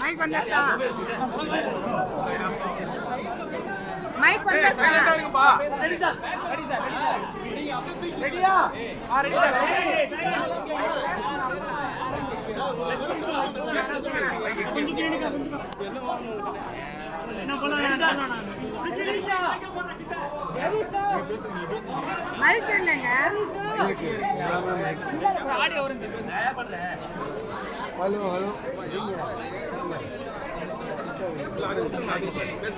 Mic வந்தாச்சா? Mic வந்தாச்சா? ரெடியா? மைக் என்னங்க? ஹலோ ஹலோ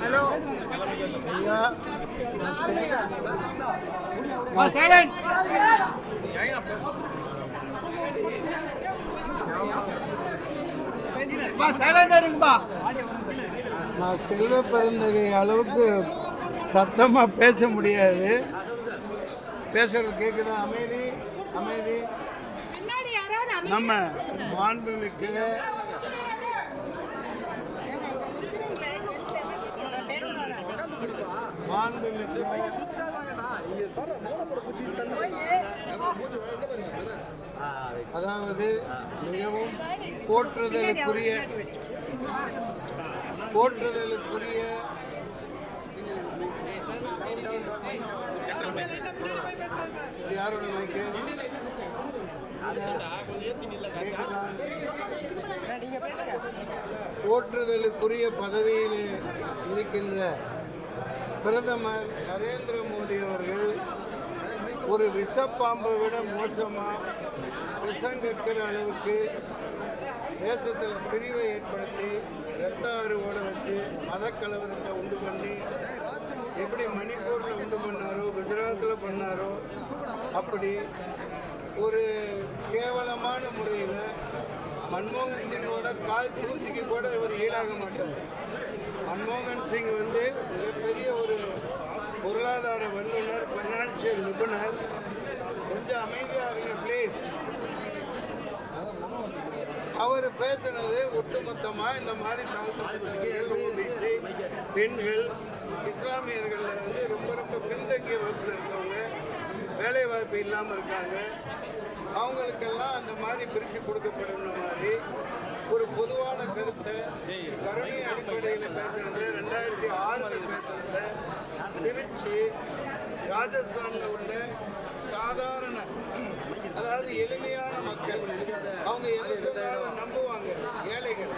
ஹலோ ஐயா நான் செல்வ பெருந்தகை அளவுக்கு சத்தமா பேச முடியாது. பேசுறது கேக்குதா? அமைதி அமைதி. நம்ம மாண்புமிக்க அதாவது மிகவும் போற்றுதலுக்குரிய யாரோட மைக்கு போற்றுதலுக்குரிய பதவியிலே இருக்கின்ற பிரதமர் நரேந்திர மோடி அவர்கள் ஒரு விஷப்பாம்பை விட மோசமாக விஷங்கக்கிற அளவுக்கு தேசத்தில் பிரிவை ஏற்படுத்தி இரத்த ஆறுவோட வச்சு மதக்கலவரத்தை உண்டு பண்ணி எப்படி மணிப்பூரில் உண்டு பண்ணாரோ குஜராத்தில் பண்ணாரோ அப்படி ஒரு கேவலமான முறையில் மன்மோகன் சிங்கோட கால் தூசிக்கு கூட இவர் ஈடாக மாட்டார். மன்மோகன் சிங் வந்து மிகப்பெரிய ஒரு பொருளாதார வல்லுநர், ஃபைனான்சியல் நிபுணர். கொஞ்சம் அமைதியாக இருங்க ப்ளீஸ். அவர் பேசினது ஒட்டுமொத்தமாக இந்த மாதிரி தாழ்த்தப்பட்டவர்கள், ஓபிசி, பெண்கள், இஸ்லாமியர்களில் வந்து ரொம்ப ரொம்ப பின்தங்கிய வகுப்பில் இருக்கவங்க, வேலைவாய்ப்பு இல்லாமல் இருக்காங்க, அவங்களுக்கெல்லாம் அந்த மாதிரி பிரித்து கொடுக்கப்படுற மாதிரி ஒரு பொதுவான கருத்தை கருணை அடிப்படையில் பேசுகிறது. 2006 பேசுகிறது. திருச்சி, ராஜஸ்தானில் உள்ள சாதாரண, அதாவது எளிமையான மக்கள், அவங்க எது சொன்னாலும் நம்புவாங்க. ஏழைகள்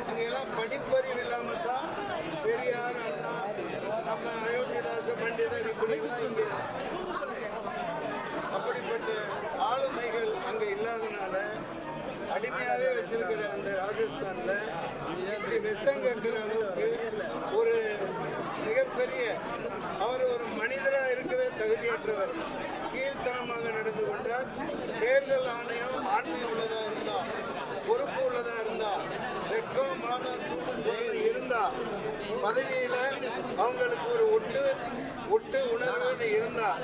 அங்கெல்லாம் படிப்பறிவு இல்லாமல் தான் பெரியார், அண்ணா, நம்ம அயோத்திதாச பண்டிதர் இப்படிலாம் இங்கே அப்படிப்பட்ட ஆளுமைகள் அங்கே இல்லாதனால அடிமையாகவே வச்சிருக்கிற அந்த ராஜஸ்தானில் இப்படி விஷம் கேட்கிற அளவுக்கு ஒரு மிகப்பெரிய, அவர் ஒரு மனிதராக இருக்கவே தகுதியற்றவர், கீழ்த்தனமாக நடந்து கொண்டார். தேர்தல் ஆணையம் ஆண்மை உள்ளதாக இருந்தால், பொறுப்பு உள்ளதாக இருந்தால், வெக்கம் மாதா சூடு சொல்லி இருந்தால், பதவியில் அவங்களுக்கு ஒரு ஒட்டு உணர்வுன்னு இருந்தால்